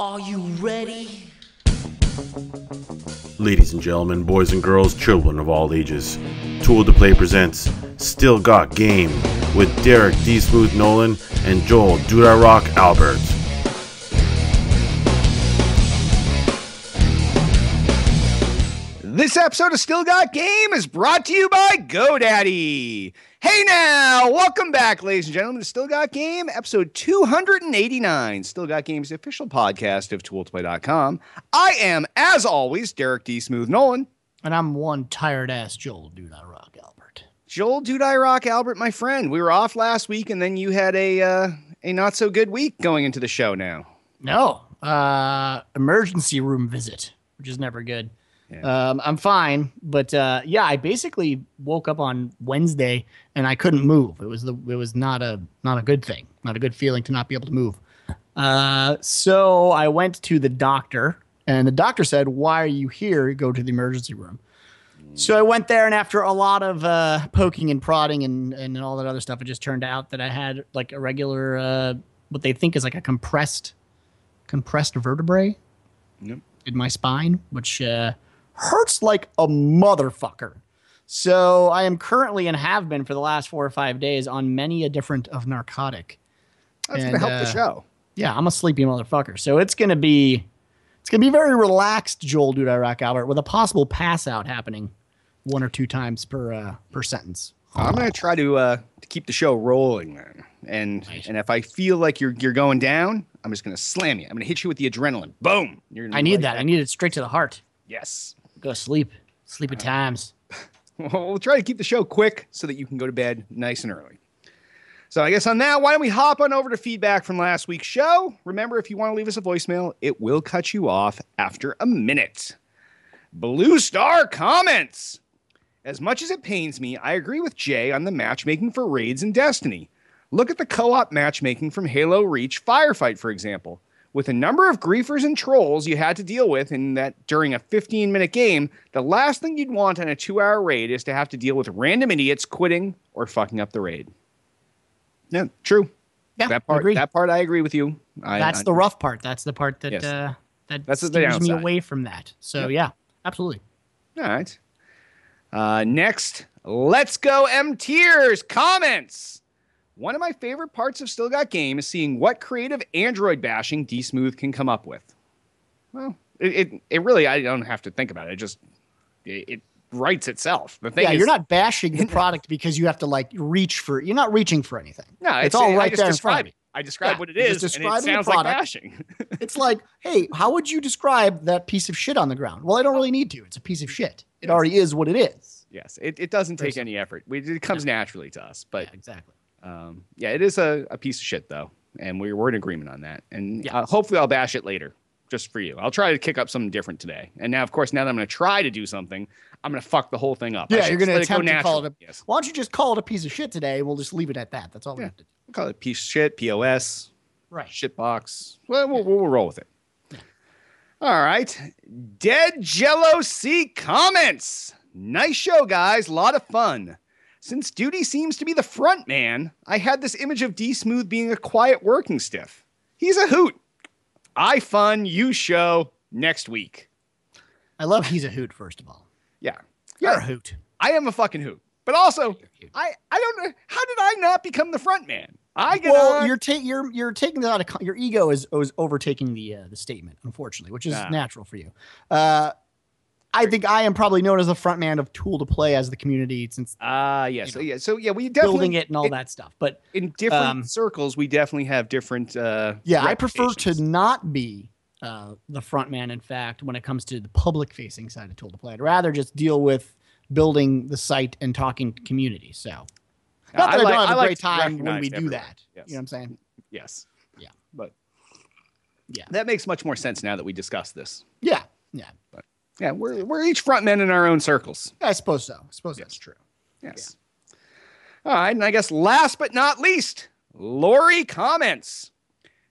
Are you ready? Ladies and gentlemen, boys and girls, children of all ages, Tool to Play presents Still Got Game with Derek D. Smooth Nolan and Joel Dude I Rock Albert. This episode of Still Got Game is brought to you by GoDaddy. Hey now, welcome back, ladies and gentlemen, to Still Got Game, episode 289. Still Got Game's official podcast of ToolToPlay.com. I am, as always, Derek D. Smooth Nolan. And I'm one tired-ass Joel Dude I Rock Albert. Joel Dude I Rock Albert, my friend. We were off last week, and then you had a not-so-good week going into the show now. No, emergency room visit, which is never good. Yeah. I'm fine, but yeah, I basically woke up on Wednesday and I couldn't move. It was not a good thing, not a good feeling to not be able to move. So I went to the doctor, and the doctor said, "Why are you here? Go to the emergency room." So I went there, and after a lot of poking and prodding and all that other stuff, it just turned out that I had like a regular what they think is like a compressed vertebrae in my spine, which hurts like a motherfucker. So I am currently, and have been for the last 4 or 5 days, on many a different of narcotic. That's going to help the show. Yeah, I'm a sleepy motherfucker. So it's gonna be very relaxed, Joel Dude I Rock Albert, with a possible pass out happening 1 or 2 times per sentence. I'm going to try to keep the show rolling, then. And if I feel like you're going down, I'm just going to slam you. I'm going to hit you with the adrenaline. Boom. I need that. I need it straight to the heart. Yes. Go sleep. Sleep at times. Well, we'll try to keep the show quick so that you can go to bed nice and early. So I guess on that, why don't we hop on over to feedback from last week's show? Remember, if you want to leave us a voicemail, it will cut you off after a minute. Blue Star comments. As much as it pains me, I agree with Jay on the matchmaking for raids in Destiny. Look at the co-op matchmaking from Halo Reach Firefight, for example. With a number of griefers and trolls you had to deal with in that during a 15-minute game, the last thing you'd want on a 2-hour raid is to have to deal with random idiots quitting or fucking up the raid. Yeah, true. Yeah, that part I agree with you. That's the rough part. That's the part that yes. that steers me away from that. So yeah, absolutely. All right. Next, let's go M-Tiers comments. One of my favorite parts of Still Got Game is seeing what creative Android bashing D-Smooth can come up with. Well, it really, I don't have to think about it. It writes itself. The thing is, you're not bashing the product because you have to like reach for. You're not reaching for anything. No, it's all right there in front of you. I describe what it is, and it sounds like bashing. It's like, hey, how would you describe that piece of shit on the ground? Well, I don't really need to. It's a piece of shit. It already is what it is. Yes, it doesn't take any effort. It comes naturally to us. But yeah, exactly. It is a piece of shit, though, and we're in agreement on that. And hopefully I'll bash it later, just for you. I'll try to kick up something different today. And now, of course, now that I'm going to try to do something, I'm going to fuck the whole thing up. Yeah, you're going to attempt to call it yes. Why don't you just call it a piece of shit today, and we'll just leave it at that. That's all we have to do. We'll call it a piece of shit, POS, right? Shitbox. Well, we'll roll with it. Yeah. All right. Dead Jello C comments. Nice show, guys. A lot of fun. Since Duty seems to be the front man, I had this image of D-Smooth being a quiet working stiff. He's a hoot. I fun, you show, next week. I love he's a hoot, first of all. Yeah. You're a hoot. I am a fucking hoot. But also, I don't know, how did I not become the front man? You're taking that out of your ego is overtaking the statement, unfortunately, which is natural for you. I think I am probably known as the front man of Tool to Play as the community since yes. You know, So we definitely building it and all that stuff. But in different circles, we definitely have different I prefer to not be the front man, in fact, when it comes to the public facing side of Tool to Play. I'd rather just deal with building the site and talking to community. So not that I don't have a great time when we do that. Yes. You know what I'm saying? Yes. Yeah. But yeah. That makes much more sense now that we discussed this. Yeah. Yeah. But yeah, we're each front men in our own circles. I suppose so. I suppose that's true. Yes. Yeah. All right, and I guess last but not least, Lori comments.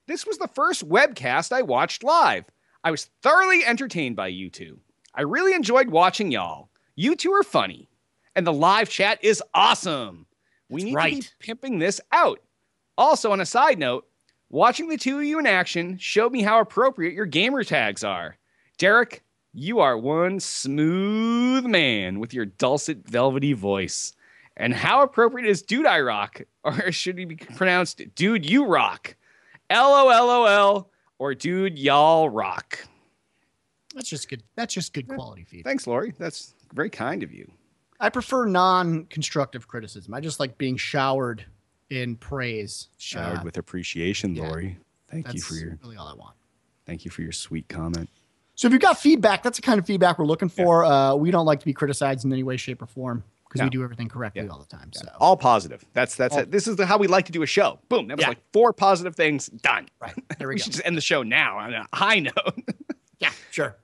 This was the first webcast I watched live. I was thoroughly entertained by you two. I really enjoyed watching y'all. You two are funny. And the live chat is awesome. We need to be pimping this out. Also, on a side note, Watching the two of you in action showed me how appropriate your gamer tags are. Derek, you are one smooth man with your dulcet, velvety voice. And how appropriate is Dude I Rock? Or should he be pronounced Dude You Rock? LOLOL or Dude Y'all Rock? That's just good. That's just good quality feedback. Thanks, Lori. That's very kind of you. I prefer non-constructive criticism. I just like being showered in praise. Showered with appreciation, yeah. Lori. Thank you That's for your really all I want. Thank you for your sweet comment. So if you've got feedback, that's the kind of feedback we're looking for. We don't like to be criticized in any way, shape, or form because we do everything correctly all the time. So all positive. That's it. This is how we like to do a show. Boom. That was like 4 positive things done. Right. There we We go. should just end the show now on a high note. Yeah, sure.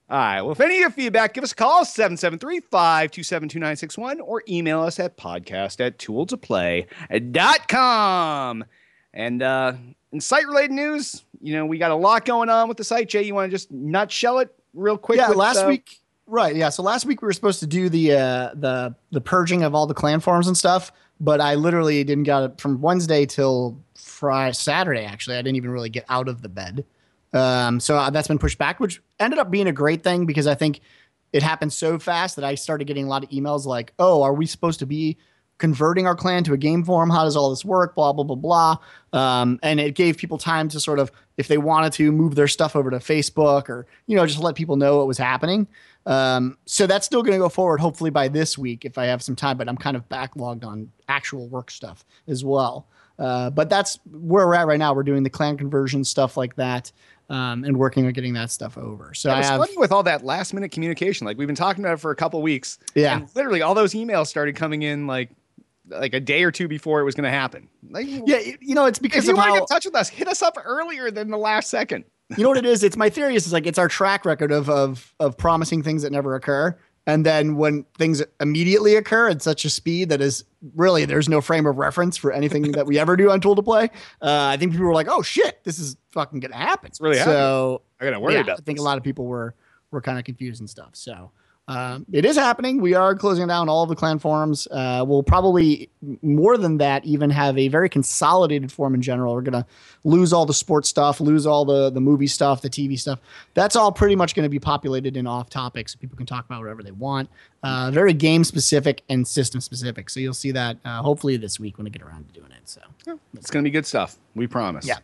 All right. Well, if any of your feedback, give us a call, 773-527-2961, or email us at podcast@tooltoplay.com. And in site-related news, we got a lot going on with the site. Jay, you want to just nutshell it real quick? Yeah, with, last week. Right. Yeah. So last week we were supposed to do the purging of all the clan forums and stuff, but I literally didn't get it from Wednesday till Saturday. Actually, I didn't even really get out of the bed. So that's been pushed back, which ended up being a great thing because I think it happened so fast that I started getting a lot of emails like, "Oh, are we supposed to be converting our clan to a game forum? How does all this work? Blah, blah, blah, blah." And it gave people time to sort of, if they wanted to, move their stuff over to Facebook or, just let people know what was happening. So that's still going to go forward, hopefully by this week if I have some time, but I'm kind of backlogged on actual work stuff as well. But that's where we're at right now. We're doing the clan conversion stuff like that. And working on getting that stuff over. So it's funny with all that llast minute communication. Like we've been talking about it for a couple weeks. Yeah. And literally all those emails started coming in like a day or two before it was going to happen. Like, yeah, it's because if you of want to how, get in touch with us, hit us up earlier than the last second. You know what it is? It's my theory is like it's our track record of promising things that never occur. And then when things immediately occur at such a speed that is really, there's no frame of reference for anything that we ever do on Tool to Play. I think people were like, "Oh shit, this is fucking going to happen." It's really so I got to worry about I think a lot of people were kind of confused and stuff. So it is happening. We are closing down all of the clan forums. We'll probably more than that even have a very consolidated forum in general. We're going to lose all the sports stuff, lose all the movie stuff, the TV stuff. That's all pretty much going to be populated in off topics so people can talk about whatever they want. Very game specific and system specific. So you'll see that hopefully this week when I get around to doing it. So it's going to be good stuff. We promise. Yeah.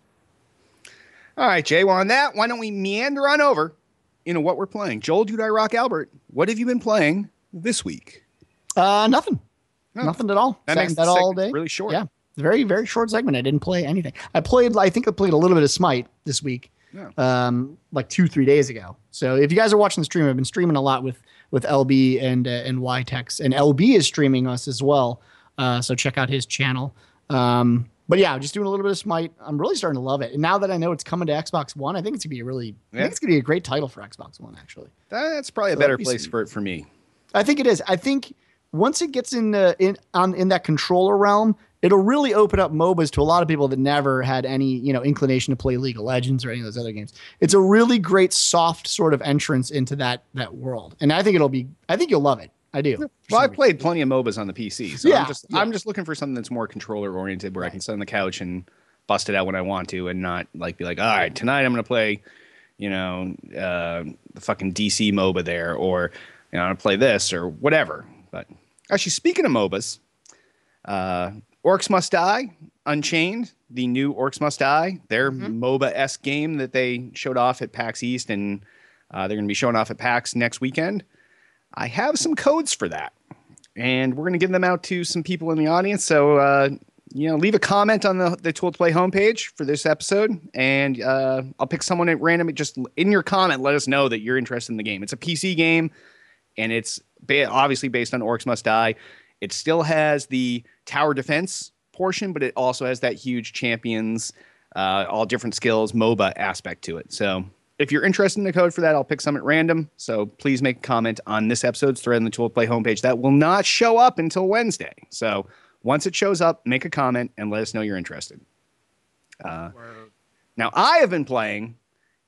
All right, Jay. Well, on that, why don't we meander on over what we're playing? Joel, Dude I Rock, Albert, what have you been playing this week? Nothing. No. Nothing at all. That makes that all day. Really short. Yeah. Very, very short segment. I didn't play anything. I think I played a little bit of Smite this week. Yeah. Like 2-3 days ago. So if you guys are watching the stream, I've been streaming a lot with LB and YTEX, and LB is streaming us as well. So check out his channel. But yeah, just doing a little bit of Smite. I'm really starting to love it. And now that I know it's coming to Xbox One, I think it's gonna be I think it's gonna be a great title for Xbox One, actually. That's probably a better place for it for me. I think it is. I think once it gets in that controller realm, it'll really open up MOBAs to a lot of people that never had any, inclination to play League of Legends or any of those other games. It's a really great soft sort of entrance into that world. And I think you'll love it. I do. Well, I've played plenty of MOBAs on the PC, so Yeah, I'm just looking for something that's more controller oriented, where I can sit on the couch and bust it out when I want to, and not like be like, all right, tonight I'm going to play, the fucking DC MOBA there, or I'm going to play this or whatever. But actually, speaking of MOBAs, Orcs Must Die, Unchained, the new Orcs Must Die, their MOBA-esque game that they showed off at PAX East, and they're going to be showing off at PAX next weekend. I have some codes for that, and we're going to give them out to some people in the audience. So, leave a comment on the Tool to Play homepage for this episode, and I'll pick someone at random. Just in your comment, let us know that you're interested in the game. It's a PC game, and it's obviously based on Orcs Must Die. It still has the tower defense portion, but it also has that huge champions, all different skills, MOBA aspect to it. So if you're interested in the code for that, I'll pick some at random. So please make a comment on this episode's thread on the Tool to Play homepage. That will not show up until Wednesday. So once it shows up, make a comment and let us know you're interested. Now, I have been playing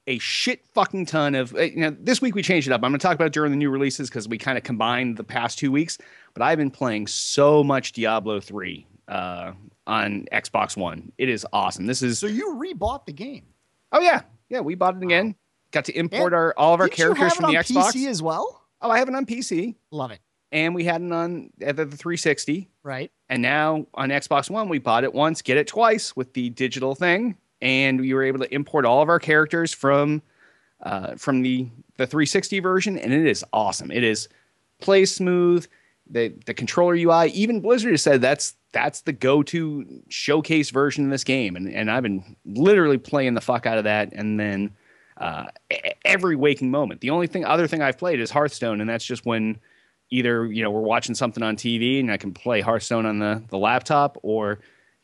a shit fucking ton of... this week we changed it up. I'm going to talk about it during the new releases because we kind of combined the past 2 weeks. But I've been playing so much Diablo 3 on Xbox One. It is awesome. This is So you rebought the game. Oh yeah, we bought it again. Got to import And all of our didn't you characters have from it the on Xbox. PC as well? Oh, I have it on PC, Love it. and we had it on the 360, Right. and now on Xbox One, we bought it once, get it twice with the digital thing, and we were able to import all of our characters from the 360 version, and it is awesome. It is plays smooth. The controller UI, even Blizzard has said that's the go-to showcase version of this game, and I've been literally playing the fuck out of that, and then every waking moment. The only other thing I've played is Hearthstone, and that's just when either we're watching something on TV and I can play Hearthstone on the laptop, or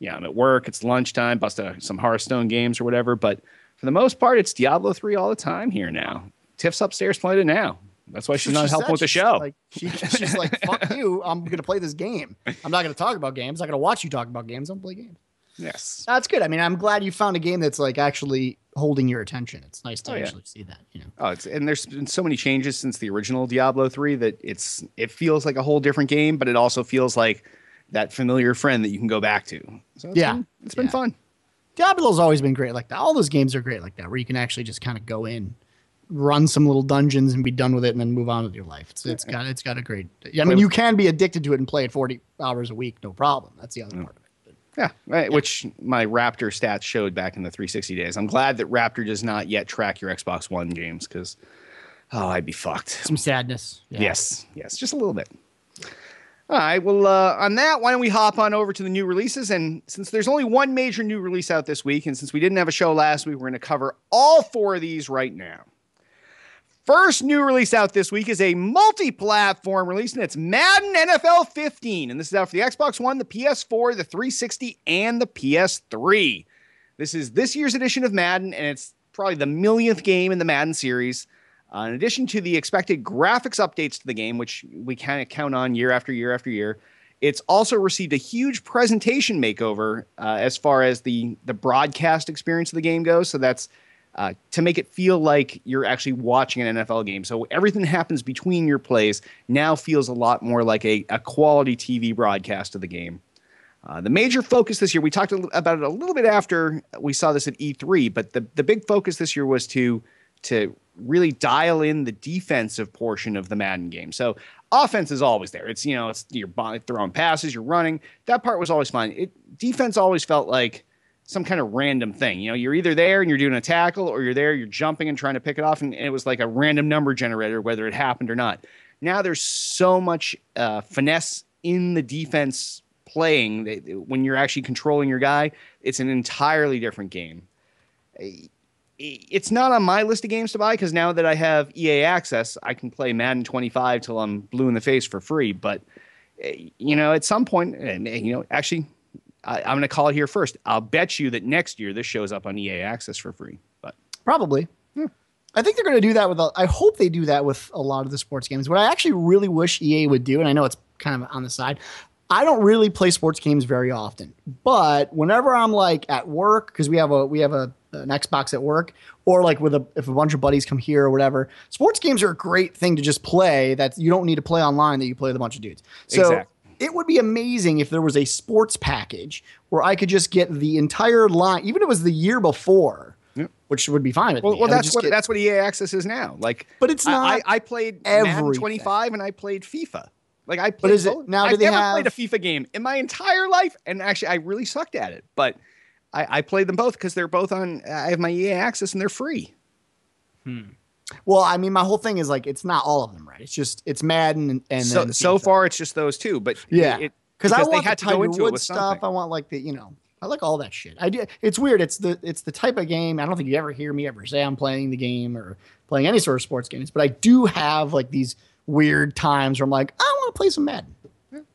I'm at work, it's lunchtime, bust out some Hearthstone games or whatever. But for the most part, it's Diablo 3 all the time here now. Tiff's upstairs playing it now. That's why she's not helping with the show. She's like, fuck you. I'm going to play this game. I'm not going to talk about games. I'm going to watch you talk about games. I'm going to play games. Yes. That's good. I mean, I'm glad you found a game that's like actually holding your attention. It's nice to actually see that, Oh, and there's been so many changes since the original Diablo 3 that it feels like a whole different game, but it also feels like that familiar friend that you can go back to. So it's been fun. Diablo's always been great like that. All those games are great like that, where you can actually just kind of go in, run some little dungeons and be done with it and then move on with your life. It's got a great, I mean, you can be addicted to it and play it 40 hours a week. No problem. That's the other part of it. Yeah, right, which my Raptor stats showed back in the 360 days. I'm glad that Raptor does not yet track your Xbox One games because, I'd be fucked. Some sadness. Yeah. Yes, just a little bit. All right, well, on that, why don't we hop on over to the new releases? And since there's only one major new release out this week, and since we didn't have a show last week, we're going to cover all 4 of these right now. First new release out this week is a multi-platform release, and it's Madden NFL 15. And this is out for the Xbox One, the PS4, the 360, and the PS3. This is this year's edition of Madden, and it's probably the millionth game in the Madden series. In addition to the expected graphics updates to the game, which we kind of count on year after year after year, it's also received a huge presentation makeover as far as the broadcast experience of the game goes. So that's to make it feel like you're actually watching an NFL game. So everything that happens between your plays now feels a lot more like a quality TV broadcast of the game. The major focus this year, we talked about it a little bit after we saw this at E3, but the big focus this year was to really dial in the defensive portion of the Madden game. So offense is always there. It's you're throwing passes, you're running. That part was always fine. Defense always felt like some kind of random thing. You're either there and you're doing a tackle, or you're there, you're jumping and trying to pick it off, and it was like a random number generator, whether it happened or not. Now there's so much finesse in the defense playing that when you're actually controlling your guy, it's an entirely different game. It's not on my list of games to buy because now that I have EA access, I can play Madden 25 till I'm blue in the face for free. But, at some point, actually, I'm going to call it here first. I'll bet you that next year this shows up on EA Access for free. But probably. I think they're going to do that I hope they do that with a lot of the sports games. What I actually really wish EA would do, and I know it's kind of on the side, I don't really play sports games very often. But whenever I'm like at work, because we have an Xbox at work, or like if a bunch of buddies come here or whatever, sports games are a great thing to just play that you don't need to play online, that you play with a bunch of dudes. So exactly. It would be amazing if there was a sports package where I could just get the entire line, even if it was the year before, which would be fine with me. Well, that's what EA Access is now. Like, but it's not. I played Madden 25 and I played FIFA. Like I played. But is it now? I've never played a FIFA game in my entire life, and actually, I really sucked at it. But I played them both because they're both on. I have my EA Access and they're free. Well, I mean, my whole thing is like it's not all of them, right? It's Madden and so far it's just those two. But because I want they had the to go Tiger into Woods stuff. I want like I like all that shit. It's weird. It's the type of game. I don't think you ever hear me ever say I'm playing the game or playing any sort of sports games, but I do have like these weird times where I'm like, I want to play some Madden.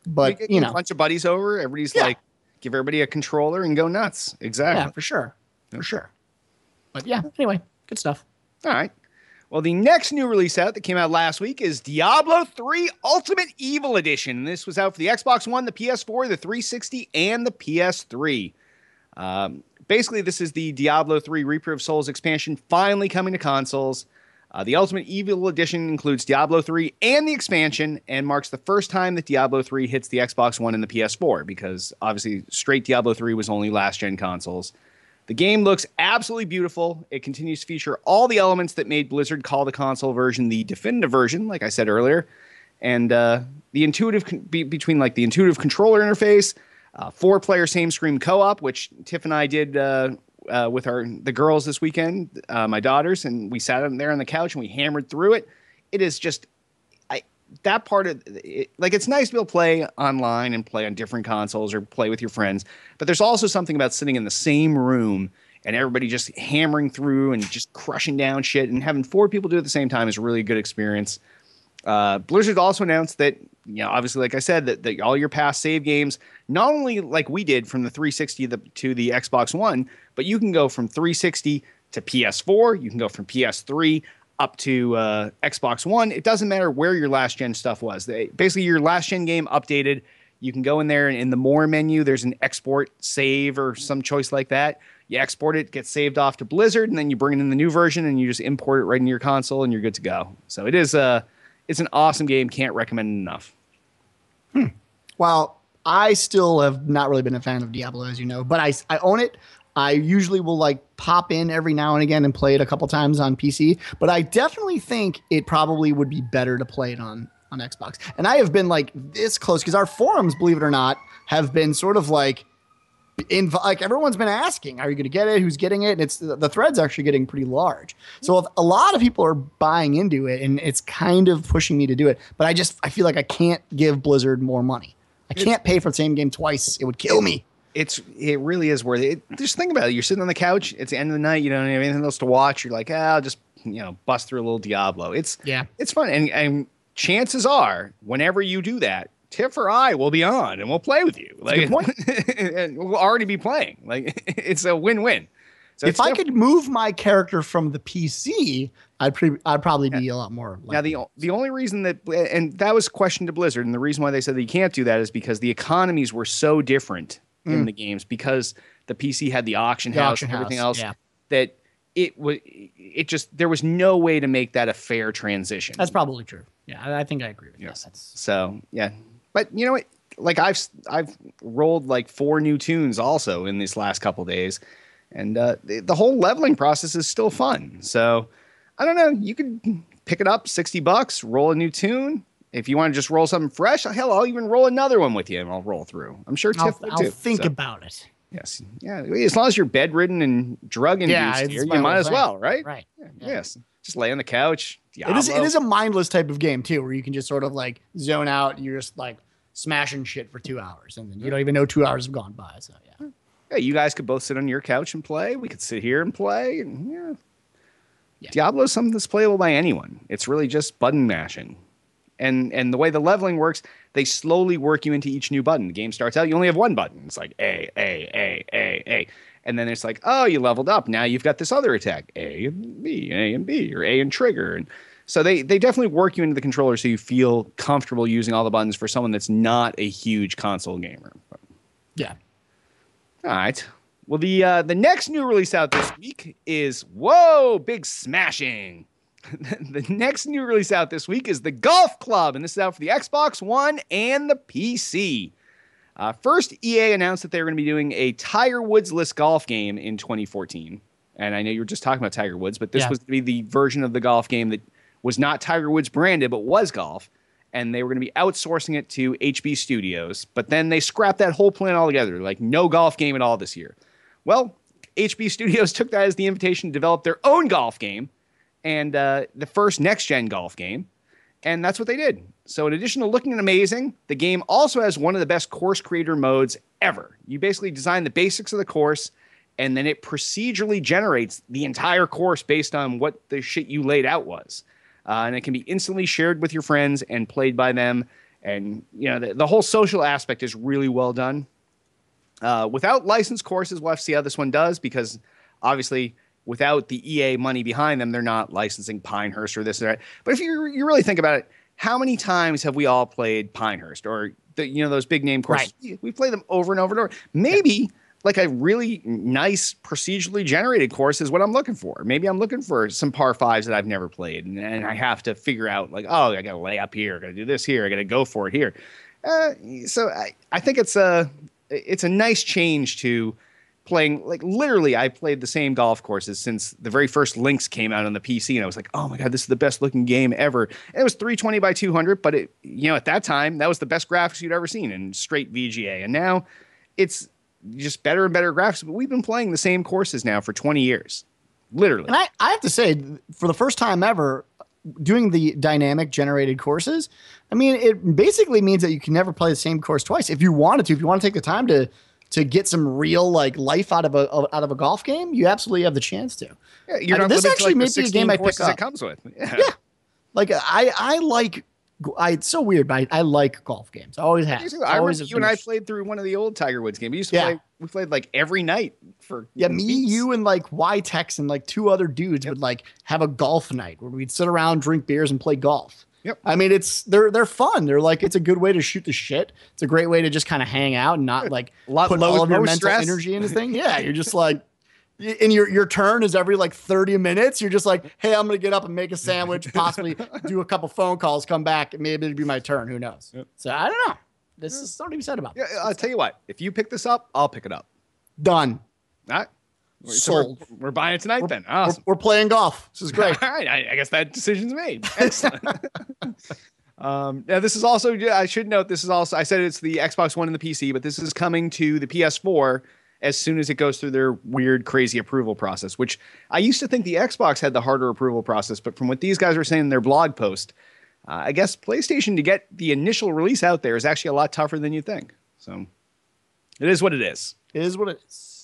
But a bunch of buddies over, everybody's like, give everybody a controller and go nuts. Exactly. Yeah, for sure. But yeah, anyway, good stuff. All right. Well, the next new release out that came out last week is Diablo 3 Ultimate Evil Edition. This was out for the Xbox One, the PS4, the 360, and the PS3. Basically, this is the Diablo 3 Reaper of Souls expansion finally coming to consoles. The Ultimate Evil Edition includes Diablo 3 and the expansion and marks the first time that Diablo 3 hits the Xbox One and the PS4 because obviously straight Diablo 3 was only last-gen consoles. The game looks absolutely beautiful. It continues to feature all the elements that made Blizzard call the console version the definitive version, like I said earlier. And the intuitive between like the intuitive controller interface, 4-player same-screen co-op, which Tiff and I did with the girls this weekend, my daughters, and we sat there on the couch and we hammered through it. It is just that part of it, like it's nice to be able to play online and play on different consoles or play with your friends, but there's also something about sitting in the same room and everybody just hammering through and just crushing down shit and having 4 people do it at the same time is a really good experience. Blizzard also announced that, obviously, like I said, that all your past save games, not only like we did from the 360 to the Xbox One, but you can go from 360 to PS4. You can go from PS3 up to Xbox One. It doesn't matter where your last gen stuff was. Basically, your last gen game updated. You can go in there and in the more menu, there's an export save or some choice like that. You export it, gets saved off to Blizzard, and then you bring in the new version and you just import it right into your console and you're good to go. So it is it's an awesome game. Can't recommend it enough. Well, I still have not really been a fan of Diablo, as you know, but I own it. I usually will like pop in every now and again and play it a couple times on PC, but I definitely think it probably would be better to play it on Xbox. And I have been like this close because our forums, believe it or not, have been sort of like everyone's been asking, are you going to get it? Who's getting it? And it's the thread's actually getting pretty large. So a lot of people are buying into it and it's kind of pushing me to do it. But I feel like I can't give Blizzard more money. I can't pay for the same game twice. It would kill me. It really is worth it. Just think about it. You're sitting on the couch. It's the end of the night. You don't have anything else to watch. You're like, I'll just bust through a little Diablo. It's fun. And chances are, whenever you do that, Tiff or I will be on and we'll play with you. Like, good point. And we'll already be playing. Like it's a win-win. So if I could move my character from the PC, I'd probably be a lot more. Now the only reason that was questioned to Blizzard, and the reason why they said that you can't do that is because the economies were so different in the games because the PC had the auction house and everything else that there was no way to make that a fair transition. That's probably true. Yeah, I think I agree with that. So yeah, but you know what? Like I've rolled like 4 new tunes also in these last couple days, and the whole leveling process is still fun. So I don't know. You could pick it up, $60, roll a new tune. If you want to just roll something fresh, hell, I'll even roll another one with you and I'll roll through. I'm sure Tiff would too. I'll think about it. Yes. Yeah. As long as you're bedridden and drug induced here, you might as well, right? Right. Yeah. Yes. Just lay on the couch. It is a mindless type of game too, where you can just sort of like zone out. And you're just like smashing shit for 2 hours, and then you don't even know 2 hours have gone by. So yeah. Hey, you guys could both sit on your couch and play. We could sit here and play, and Diablo is something that's playable by anyone. It's really just button mashing. And the way the leveling works, they slowly work you into each new button. The game starts out, you only have one button. It's like A. And then it's like, oh, you leveled up. Now you've got this other attack, A and B, or A and trigger. And so they definitely work you into the controller so you feel comfortable using all the buttons for someone that's not a huge console gamer. Yeah. All right. Well, the next new release out this week is, big smashing. The next new release out this week is the Golf Club, and this is out for the Xbox One and the PC. First, EA announced that they were going to be doing a Tiger Woods-less golf game in 2014. And I know you were just talking about Tiger Woods, but this was going to be the version of the golf game that was not Tiger Woods branded, but was golf. And they were going to be outsourcing it to HB Studios. But then they scrapped that whole plan altogether, like no golf game at all this year. Well, HB Studios took that as the invitation to develop their own golf game and the first next-gen golf game. And that's what they did. So in addition to looking amazing, the game also has one of the best course creator modes ever. You basically design the basics of the course, and then it procedurally generates the entire course based on what the shit you laid out was. And it can be instantly shared with your friends and played by them. And the whole social aspect is really well done. Without licensed courses, we'll have to see how this one does, because obviously without the EA money behind them, they're not licensing Pinehurst or this or that. But if you really think about it, how many times have we all played Pinehurst or those big name courses? Right. We play them over and over and over. Maybe like a really nice procedurally generated course is what I'm looking for. Maybe I'm looking for some par fives that I've never played, and I have to figure out like, oh, I got to lay up here, I got to do this here, I got to go for it here. So I think it's a nice change to playing. Like literally, I played the same golf courses since the very first Lynx came out on the PC, and I was like, oh my god, this is the best looking game ever. And it was 320 by 200, but it, you know, at that time that was the best graphics you'd ever seen in straight VGA, and now it's just better and better graphics. But we've been playing the same courses now for 20 years, literally. And I have to say, for the first time ever, doing the dynamic generated courses, I mean, it basically means that you can never play the same course twice. If you wanted to, if you want to take the time to get some real like life out of a golf game, you absolutely have the chance to. Yeah, you're not this limited actually to, like, may the be a game 16 I pick courses up. it comes with. Yeah. Like it's so weird, but I like golf games. I always have. I remember you and I played through one of the old Tiger Woods games. We used to we played like every night for me, weeks. you, and like Y-Tex and like two other dudes would like have a golf night where we'd sit around, drink beers, and play golf. Yep. I mean, they're fun. They're like, it's a good way to shoot the shit. It's a great way to just kind of hang out and not like put all of your mental energy into thing. Yeah, you're just like, and your turn is every like 30 minutes. You're just like, hey, I'm gonna get up and make a sandwich, possibly do a couple phone calls, come back, and maybe it'll be my turn. Who knows? Yep. So I don't know. This is something to be said about. Yeah, I'll tell you what. If you pick this up, I'll pick it up. Done. All right. Sold. So we're buying it tonight then. Awesome. We're playing golf. This is great. All right. I guess that decision's made. Excellent. Now this is also, I should note, this is also, I said it's the Xbox One and the PC, but this is coming to the PS4 as soon as it goes through their weird, crazy approval process, which I used to think the Xbox had the harder approval process, but from what these guys were saying in their blog post, I guess PlayStation, to get the initial release out there, is actually a lot tougher than you think. So it is what it is. It is what it is.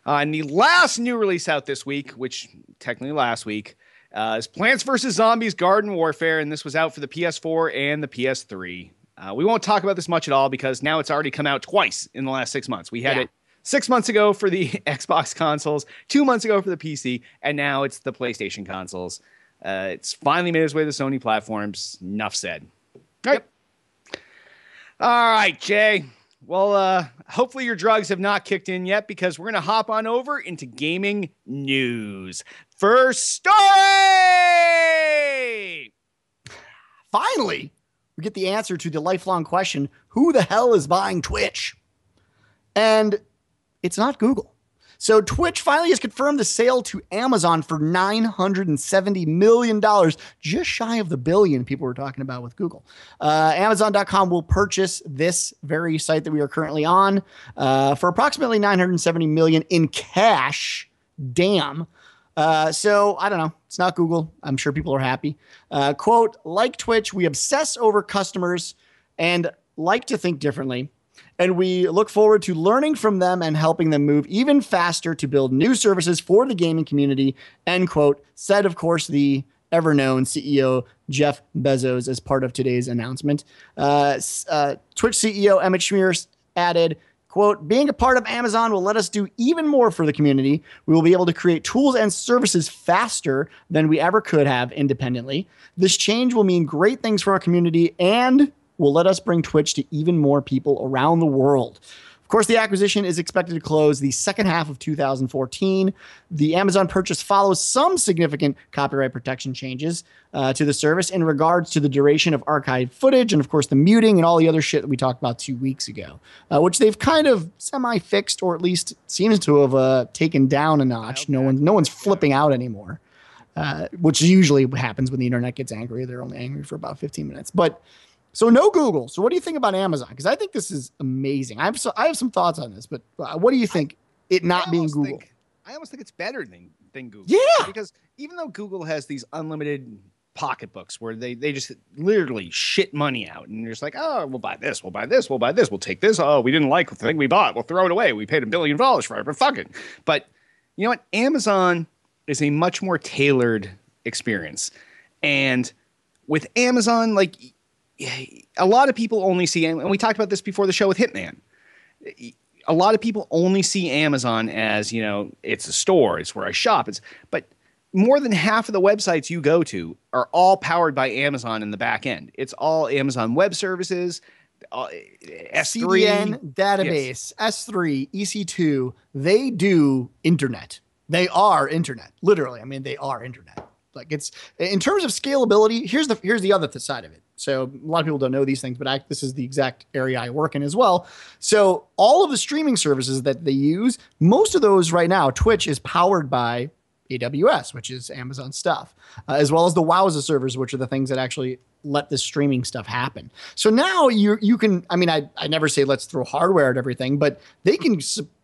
And the last new release out this week, which technically last week, is Plants vs. Zombies Garden Warfare, and this was out for the PS4 and the PS3. We won't talk about this much at all because now it's already come out twice in the last 6 months. We had it 6 months ago for the Xbox consoles, 2 months ago for the PC, and now it's the PlayStation consoles. It's finally made its way to the Sony platforms. Enough said. All right. All right, Jay. Well, hopefully your drugs have not kicked in yet because we're going to hop on over into gaming news. First story! Finally, we get the answer to the lifelong question, who the hell is buying Twitch? And it's not Google. So Twitch finally has confirmed the sale to Amazon for $970 million, just shy of the billion people were talking about with Google. Amazon.com will purchase this very site that we are currently on for approximately $970 million in cash. Damn. So I don't know. It's not Google. I'm sure people are happy. Quote, like Twitch, we obsess over customers and like to think differently. And we look forward to learning from them and helping them move even faster to build new services for the gaming community, end quote, said, of course, the ever-known CEO Jeff Bezos as part of today's announcement. Twitch CEO Emmett Schmier added, quote, being a part of Amazon will let us do even more for the community. We will be able to create tools and services faster than we ever could have independently. This change will mean great things for our community and will let us bring Twitch to even more people around the world. Of course, the acquisition is expected to close the second half of 2014. The Amazon purchase follows some significant copyright protection changes to the service in regards to the duration of archived footage and, of course, the muting and all the other shit that we talked about 2 weeks ago, which they've kind of semi-fixed, or at least seems to have taken down a notch. No one's flipping out anymore, which usually happens when the internet gets angry. They're only angry for about 15 minutes. But so no Google. So what do you think about Amazon? Because I think this is amazing. I have some thoughts on this, but what do you think? It not being Google. I almost think it's better than Google. Yeah. Because even though Google has these unlimited pocketbooks where they just literally shit money out, and you're just like, oh, we'll buy this, we'll buy this, we'll buy this, we'll take this. Oh, we didn't like the thing we bought, we'll throw it away. We paid $1 billion for it, but fuck it. But you know what? Amazon is a much more tailored experience, and with Amazon, like, a lot of people only see, and we talked about this before the show with Hitman, a lot of people only see Amazon as, you know, it's a store, it's where I shop. But more than half of the websites you go to are all powered by Amazon in the back end. It's all Amazon Web Services. S3 CDN database, S3, EC2, they do internet. They are internet, literally. I mean, they are internet. Like it's in terms of scalability. Here's the other side of it. So a lot of people don't know these things, but this is the exact area I work in as well. So all of the streaming services that they use, most of those right now, Twitch is powered by AWS, which is Amazon stuff, as well as the Wowza servers, which are the things that actually let this streaming stuff happen. So now you can, I mean, I never say let's throw hardware at everything, but they can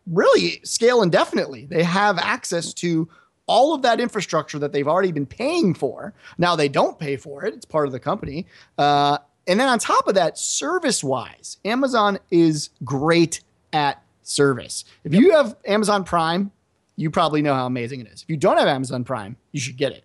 really scale indefinitely. They have access to all of that infrastructure that they've already been paying for. Now they don't pay for it. It's part of the company. And then on top of that, service-wise, Amazon is great at service. If you have Amazon Prime, you probably know how amazing it is. If you don't have Amazon Prime, you should get it.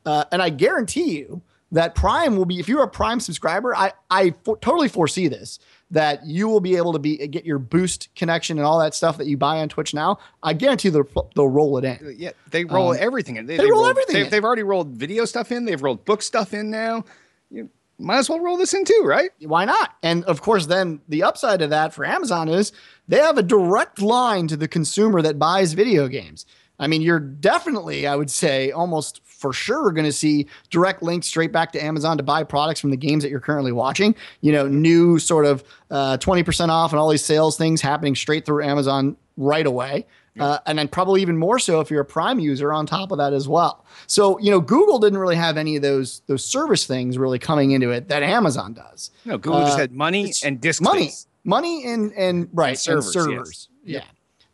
And I guarantee you that Prime will be, if you're a Prime subscriber, I totally foresee this, that you will be able to get your Boost connection and all that stuff that you buy on Twitch now. I guarantee they'll roll it in. Yeah, they roll everything in. They roll everything in. They've already rolled video stuff in. They've rolled book stuff in now. You might as well roll this in too, right? Why not? And of course, then the upside of that for Amazon is they have a direct line to the consumer that buys video games. I mean, you're definitely, I would say, almost for sure going to see direct links straight back to Amazon to buy products from the games that you're currently watching. You know, new sort of 20% off and all these sales things happening straight through Amazon right away. And then probably even more so if you're a Prime user on top of that as well. So, you know, Google didn't really have any of those service things really coming into it that Amazon does. No, Google just had money and disk space. Money and servers. Yes. Yeah.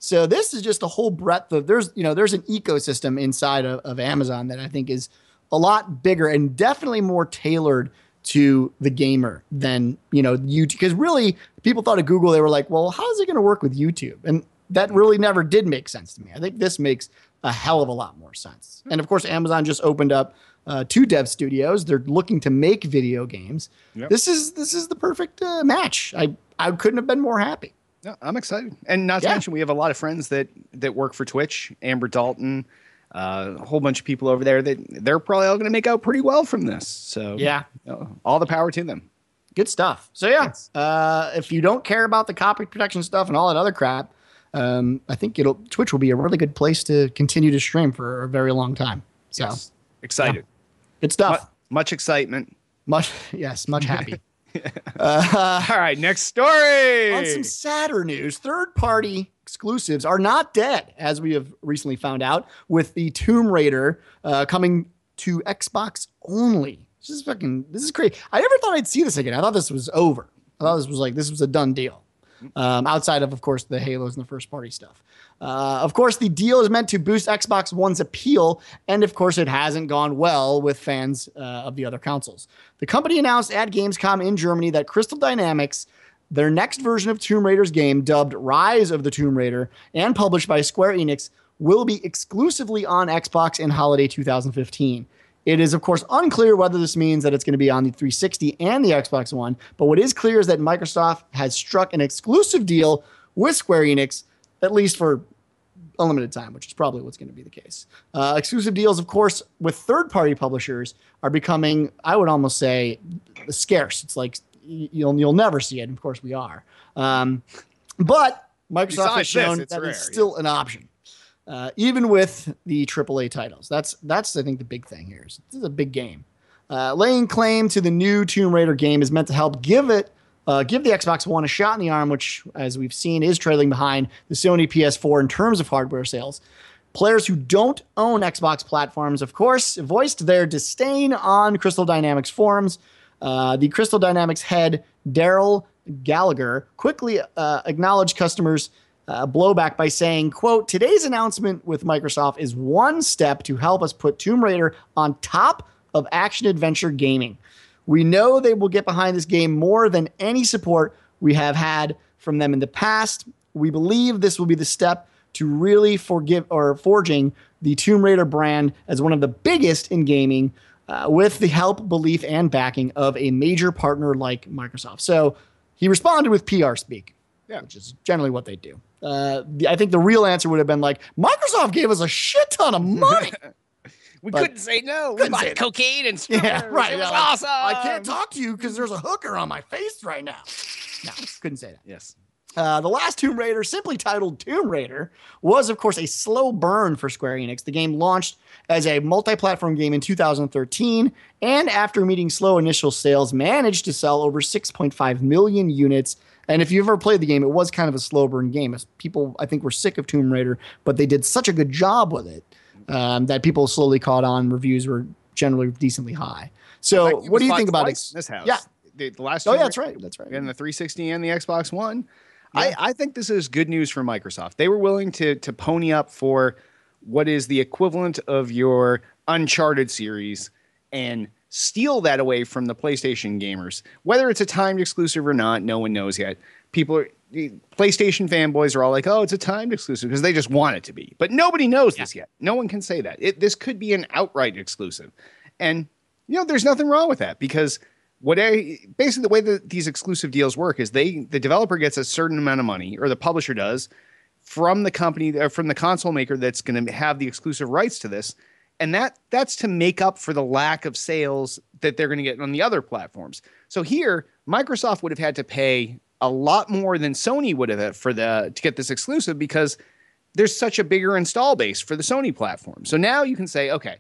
So this is just a whole breadth of there's an ecosystem inside of Amazon that I think is a lot bigger and definitely more tailored to the gamer than, you know, YouTube. Because really people thought of Google, they were like, well, how is it going to work with YouTube? And that really never did make sense to me. I think this makes a hell of a lot more sense. And of course, Amazon just opened up 2 dev studios. They're looking to make video games. Yep. This is the perfect match. I couldn't have been more happy. No, I'm excited. And not to mention, we have a lot of friends that work for Twitch, Amber Dalton, a whole bunch of people over there that they're probably all going to make out pretty well from this. So yeah, all the power to them. Good stuff. So yeah, yes. If you don't care about the copy protection stuff and all that other crap, I think Twitch will be a really good place to continue to stream for a very long time. So yes. Excited. Yeah. Good stuff. Much excitement. Much happy. All right, next story. On some sadder news, third-party exclusives are not dead, as we have recently found out, with the Tomb Raider coming to Xbox only. This is crazy. I never thought I'd see this again. I thought this was over. I thought this was a done deal. Outside of course, the Halos and the first-party stuff. Of course, the deal is meant to boost Xbox One's appeal, and of course, it hasn't gone well with fans of the other consoles. The company announced at Gamescom in Germany that Crystal Dynamics, their next version of Tomb Raider's game, dubbed Rise of the Tomb Raider, and published by Square Enix, will be exclusively on Xbox in holiday 2015. It is, of course, unclear whether this means that it's going to be on the 360 and the Xbox One, but what is clear is that Microsoft has struck an exclusive deal with Square Enix, at least for a limited time, which is probably what's going to be the case. Exclusive deals, of course, with third-party publishers are becoming, I would almost say, scarce. It's like you'll never see it. Of course, we are. But Microsoft has shown that it's still an option. Even with the AAA titles. That's I think the big thing here. This is a big game. Laying claim to the new Tomb Raider game is meant to help give the Xbox One a shot in the arm, which, as we've seen, is trailing behind the Sony PS4 in terms of hardware sales. Players who don't own Xbox platforms, of course, voiced their disdain on Crystal Dynamics forums. The Crystal Dynamics head, Daryl Gallagher, quickly acknowledged customers' blowback by saying, quote, "Today's announcement with Microsoft is one step to help us put Tomb Raider on top of action-adventure gaming. We know they will get behind this game more than any support we have had from them in the past. We believe this will be the step to really forging the Tomb Raider brand as one of the biggest in gaming, with the help, belief, and backing of a major partner like Microsoft." So he responded with PR speak, which is generally what they do. I think the real answer would have been like, Microsoft gave us a shit ton of money. We couldn't say no. We bought cocaine and stuff. Yeah, right. It was awesome. I can't talk to you because there's a hooker on my face right now. No, couldn't say that. Yes. The last Tomb Raider, simply titled Tomb Raider, was, of course, a slow burn for Square Enix. The game launched as a multi-platform game in 2013, and after meeting slow initial sales, managed to sell over 6.5 million units. And if you've ever played the game, it was kind of a slow burn game. People, I think, were sick of Tomb Raider, but they did such a good job with it that people slowly caught on. Reviews were generally decently high. So what do you think about it? This house. Yeah. The last Oh, Tomb yeah, that's Raider, right. That's right. And the 360 and the Xbox One. Yeah. I think this is good news for Microsoft. They were willing to pony up for what is the equivalent of your Uncharted series and steal that away from the PlayStation gamers. Whether it's a timed exclusive or not, no one knows yet. PlayStation fanboys are all like, oh, it's a timed exclusive because they just want it to be. But nobody knows this yet. No one can say that. This could be an outright exclusive. And, there's nothing wrong with that because basically the way that these exclusive deals work is the developer gets a certain amount of money, or the publisher does, from the company, from the console maker that's going to have the exclusive rights to this. And that's to make up for the lack of sales that they're going to get on the other platforms. So here, Microsoft would have had to pay a lot more than Sony would have to get this exclusive because there's such a bigger install base for the Sony platform. So now you can say, okay,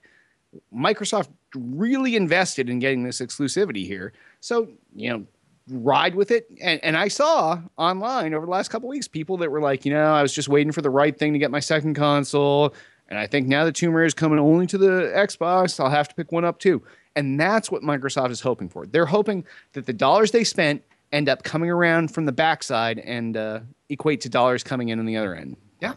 Microsoft really invested in getting this exclusivity here. So, ride with it. And I saw online over the last couple of weeks, people that were like, I was just waiting for the right thing to get my second console. And I think now that Tomb Raider is coming only to the Xbox, I'll have to pick one up too. And that's what Microsoft is hoping for. They're hoping that the dollars they spent end up coming around from the backside and equate to dollars coming in on the other end. Yeah.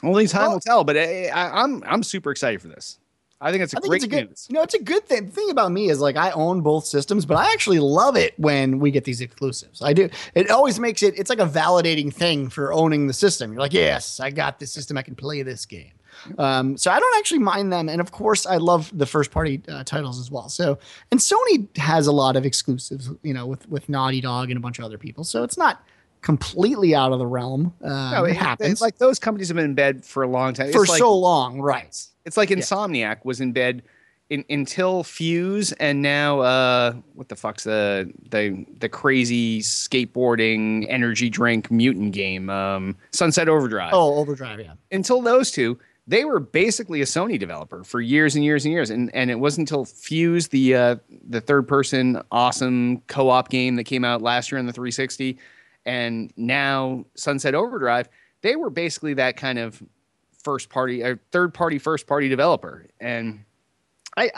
Only time will tell, but I'm super excited for this. I think it's great news. It's a good thing. The thing about me is I own both systems, but I actually love it when we get these exclusives. I do. It always makes it's like a validating thing for owning the system. You're like, yes, I got this system. I can play this game. So I don't actually mind them. And of course, I love the first party titles as well. So, and Sony has a lot of exclusives, with Naughty Dog and a bunch of other people. So it's not completely out of the realm. No, it happens. Like those companies have been in bed for a long time. For so long, right. It's like Insomniac was in bed until Fuse, and now what the fuck's the crazy skateboarding energy drink mutant game, Sunset Overdrive. Oh, Overdrive, yeah. Until those two, they were basically a Sony developer for years and years and years, and it wasn't until Fuse, the third person awesome co-op game that came out last year on the 360, and now Sunset Overdrive, they were basically that kind of first party or third party developer. And I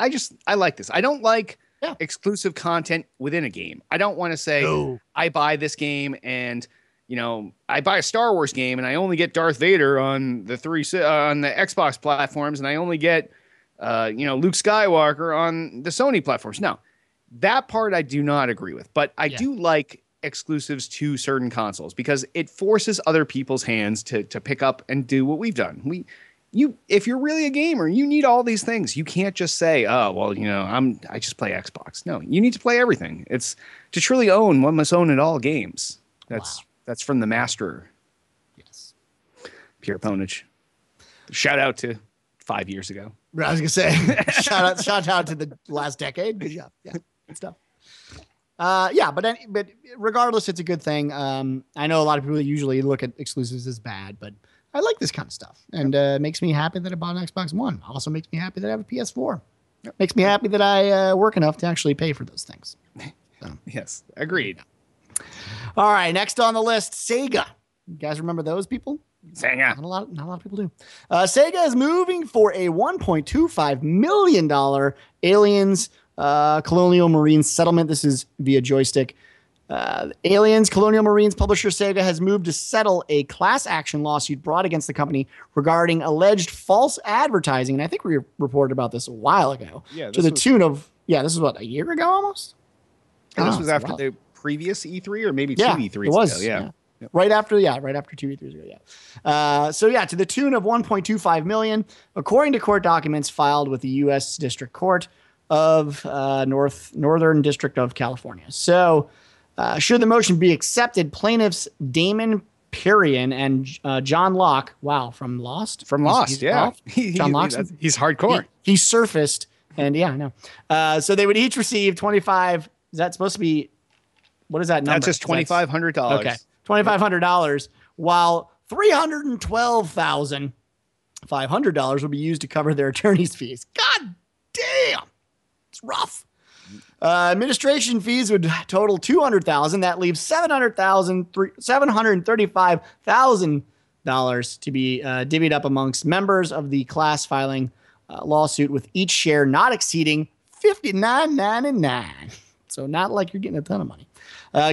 like this. I don't like exclusive content within a game. I don't want to say I buy this game and I buy a Star Wars game and I only get Darth Vader on the on the Xbox platforms, and I only get Luke Skywalker on the Sony platforms. No, that part I do not agree with, but I do like exclusives to certain consoles because it forces other people's hands to pick up and do what we've done. If you're really a gamer, you need all these things. You can't just say, oh, well, I just play Xbox. No, you need to play everything. It's to truly own, one must own it all games. That's from the master. Yes. Pierre Ponage. Shout out to 5 years ago. I was gonna say shout out to the last decade. Good job. Yeah, good stuff. But regardless, it's a good thing. I know a lot of people usually look at exclusives as bad, but I like this kind of stuff, and it makes me happy that I bought an Xbox One. Also makes me happy that I have a PS4. Makes me happy that I work enough to actually pay for those things. So. Yes, agreed. All right, next on the list, Sega. You guys remember those people? Sega. Not a lot of people do. Sega is moving for a $1.25 million Aliens Colonial Marines settlement. This is via Joystick. Aliens Colonial Marines publisher Sega has moved to settle a class action lawsuit brought against the company regarding alleged false advertising. And I think we reported about this a while ago. Yeah, to the tune of, this is what, a year ago almost? And this was after the previous E3 or maybe two E3s it was, ago. Yeah. Yep. Right after 2 E3s ago. Yeah. To the tune of $1.25 million, according to court documents filed with the U.S. District Court of Northern District of California. So, should the motion be accepted, plaintiffs Damon Perrion and John Locke, from Lost? From Lost, John Locke. He's hardcore. He surfaced, and I know. So they would each receive 25. Is that supposed to be What is that number? That's just $2,500. Okay, $2,500, while $312,500 will be used to cover their attorney's fees. God damn, it's rough. Administration fees would total $200,000. That leaves $735,000 to be divvied up amongst members of the class filing lawsuit, with each share not exceeding $59.99. So not like you're getting a ton of money.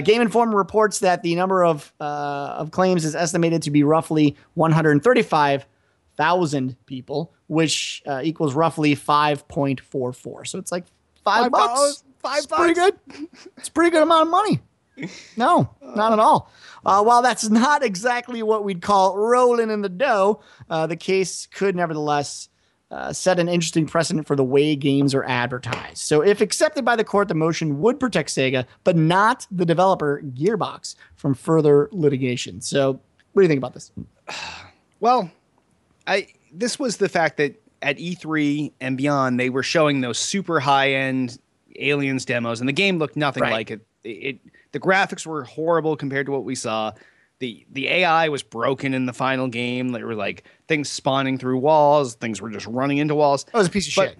Game Informer reports that the number of claims is estimated to be roughly 135,000 people, which equals roughly 5.44. So it's like $5. It's pretty good. It's a pretty good amount of money. No, not at all. While that's not exactly what we'd call rolling in the dough, the case could nevertheless set an interesting precedent for the way games are advertised. So if accepted by the court, the motion would protect Sega, but not the developer Gearbox from further litigation. So what do you think about this? Well, this was the fact that at E3 and beyond, they were showing those super high-end Aliens demos, and the game looked nothing like it. The graphics were horrible compared to what we saw. The AI was broken in the final game. There were like things spawning through walls. Things were just running into walls. It was a piece of shit.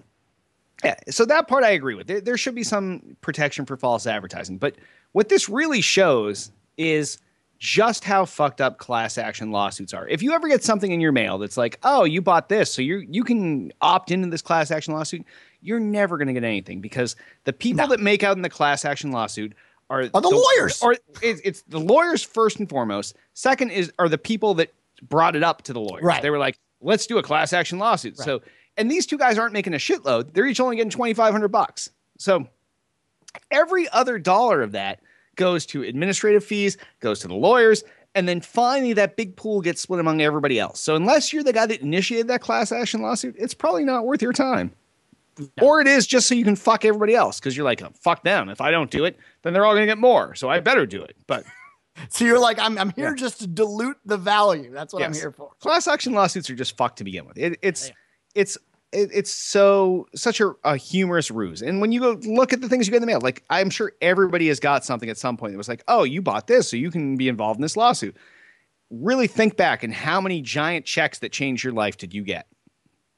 Yeah, so that part I agree with. There should be some protection for false advertising. But what this really shows is just how fucked up class action lawsuits are. If you ever get something in your mail that's like, oh, you bought this, so you can opt into this class action lawsuit, you're never going to get anything, because the people that make out in the class action lawsuit are the lawyers. Or it's the lawyers first and foremost. Second are the people that brought it up to the lawyers. Right. They were like, let's do a class action lawsuit. Right. So, and these two guys aren't making a shitload. They're each only getting $2,500. So every other dollar of that goes to administrative fees, goes to the lawyers, and then finally that big pool gets split among everybody else. So unless you're the guy that initiated that class action lawsuit, it's probably not worth your time. No. Or it is just so you can fuck everybody else, because you're like, oh, fuck them. If I don't do it, then they're all going to get more, so I better do it. But so you're like, I'm here just to dilute the value. That's what I'm here for. Class action lawsuits are just fucked to begin with. It's such a humorous ruse. And when you go look at the things you get in the mail, like I'm sure everybody has got something at some point that was like, oh, you bought this, so you can be involved in this lawsuit. Really think back, and how many giant checks that changed your life did you get?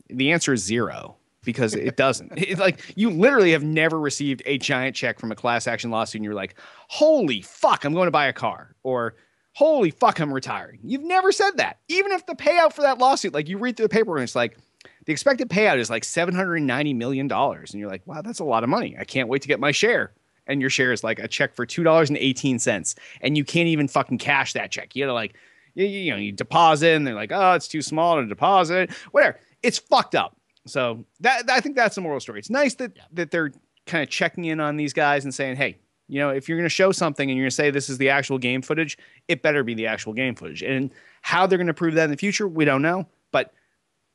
The answer is zero. Because it doesn't. It's like you literally have never received a giant check from a class action lawsuit and you're like, holy fuck, I'm going to buy a car, or holy fuck, I'm retiring. You've never said that. Even if the payout for that lawsuit, like you read through the paper and it's like, the expected payout is like $790 million. And you're like, wow, that's a lot of money. I can't wait to get my share. And your share is like a check for $2.18. And you can't even fucking cash that check. You gotta like, you deposit, and they're like, oh, it's too small to deposit. Whatever. It's fucked up. So I think that's the moral story. It's nice that they're kind of checking in on these guys and saying, hey, if you're going to show something and you're going to say this is the actual game footage, it better be the actual game footage. And how they're going to prove that in the future, we don't know. But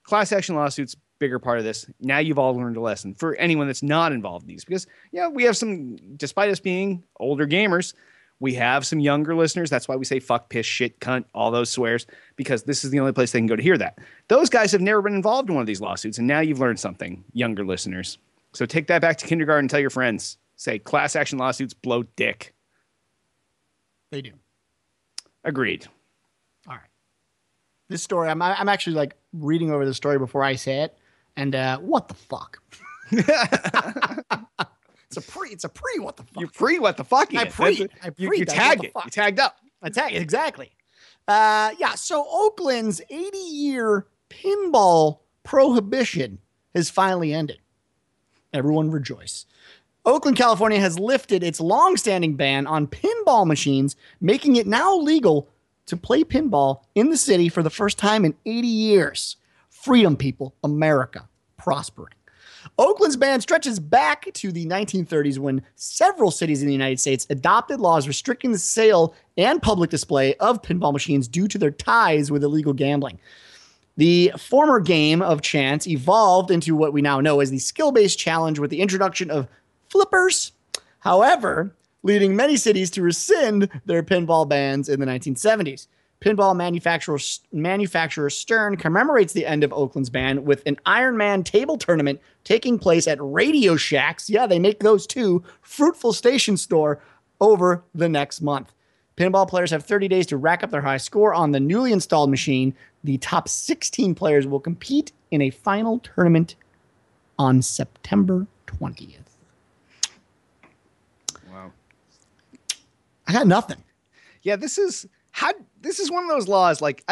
class action lawsuits, bigger part of this. Now you've all learned a lesson for anyone that's not involved in these, because we have some, despite us being older gamers, we have some younger listeners. That's why we say fuck, piss, shit, cunt, all those swears, because this is the only place they can go to hear that. Those guys have never been involved in one of these lawsuits, and now you've learned something, younger listeners. So take that back to kindergarten and tell your friends. Say, class action lawsuits blow dick. They do. Agreed. All right. This story, I'm actually like reading over the story before I say it, and what the fuck? It's a pre what the fuck. You pre what the fuck? You tagged it. You tagged up. I tagged it, exactly. So Oakland's 80-year pinball prohibition has finally ended. Everyone rejoice. Oakland, California has lifted its long-standing ban on pinball machines, making it now legal to play pinball in the city for the first time in 80 years. Freedom, people. America. Prospering. Oakland's ban stretches back to the 1930s, when several cities in the United States adopted laws restricting the sale and public display of pinball machines due to their ties with illegal gambling. The former game of chance evolved into what we now know as the skill-based challenge, with the introduction of flippers, however, leading many cities to rescind their pinball bans in the 1970s. Pinball manufacturer Stern commemorates the end of Oakland's ban with an Iron Man table tournament taking place at Radio Shack's, yeah, they make those too, Fruitful Station store over the next month. Pinball players have 30 days to rack up their high score on the newly installed machine. The top 16 players will compete in a final tournament on September 20th. Wow. I got nothing. Yeah, this is one of those laws. Like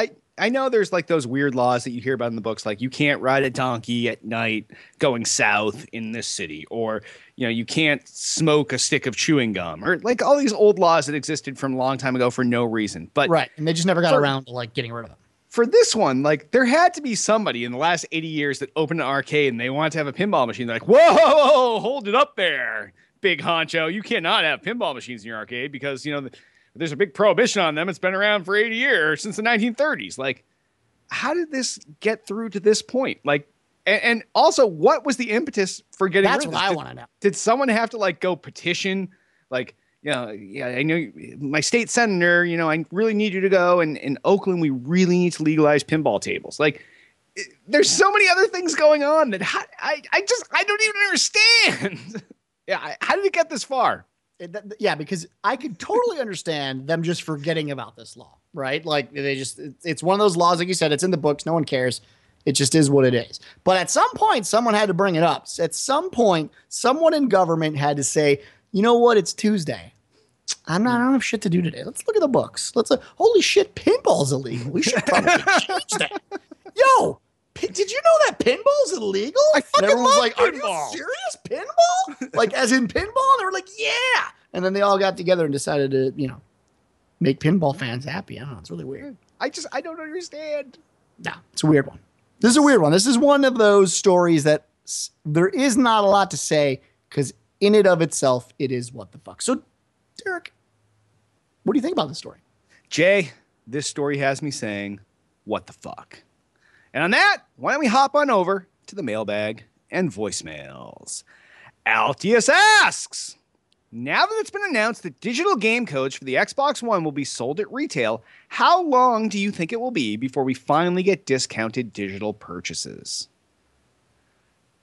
I know there's like those weird laws that you hear about in the books, like you can't ride a donkey at night going south in this city, or you can't smoke a stick of chewing gum, or like all these old laws that existed from a long time ago for no reason. But right, and they just never got around to like getting rid of them. For this one, like there had to be somebody in the last 80 years that opened an arcade and they wanted to have a pinball machine. They're like, whoa, hold it up there, big honcho. You cannot have pinball machines in your arcade because, there's a big prohibition on them. It's been around for 80 years, since the 1930s. Like, how did this get through to this point? Like, and also, what was the impetus for getting rid of this? That's what I want to know. Did someone have to like go petition? Like, yeah, I know my state senator, I really need you to go. And in Oakland, we really need to legalize pinball tables. Like, there's so many other things going on that I don't even understand. Yeah, how did it get this far? Yeah, because I could totally understand them just forgetting about this law, right? Like it's one of those laws, like you said, it's in the books. No one cares. It just is what it is. But at some point, someone had to bring it up. At some point, someone in government had to say, you know what? It's Tuesday. I don't have shit to do today. Let's look at the books. Holy shit, pinball's illegal. We should probably change that. Yo, did you know that pinball's illegal? I fucking love like, pinball. Are you serious? Pinball? Like, as in pinball? And they were like, yeah. And then they all got together and decided to, make pinball fans happy. I don't know. It's really weird. I don't understand. No, it's a weird one. This is a weird one. This is one of those stories that there is not a lot to say because in and of itself, it is what the fuck. So, Derek, what do you think about this story? Jay, this story has me saying, what the fuck? And on that, why don't we hop on over to the mailbag and voicemails. Altius asks, now that it's been announced that digital game codes for the Xbox One will be sold at retail, how long do you think it will be before we finally get discounted digital purchases?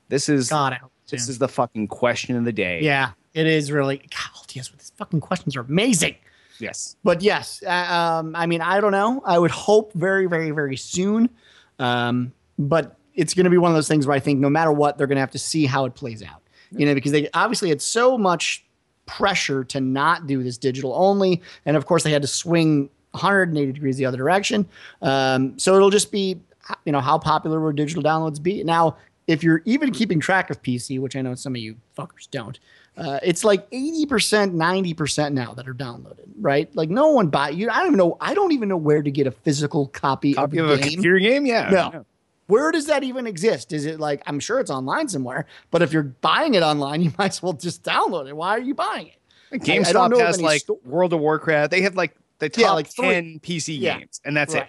This is the fucking question of the day. Yeah, it is really. God, Altius, these fucking questions are amazing. Yes. But yes, I mean, I don't know. I would hope very, very, very soon. But it's going to be one of those things where I think no matter what, they're going to have to see how it plays out, because they obviously had so much pressure to not do this digital only. And of course they had to swing 180 degrees the other direction. So it'll just be, how popular will digital downloads be? Now, if you're even keeping track of PC, which I know some of you fuckers don't, it's like 80%, 90% now that are downloaded, right? Like no one buy you. I don't even know where to get a physical copy of a computer game. Yeah. No. Where does that even exist? Is it like, I'm sure it's online somewhere, but if you're buying it online, you might as well just download it. Why are you buying it? GameStop has like World of Warcraft. They have like the top 10 PC games, and that's it.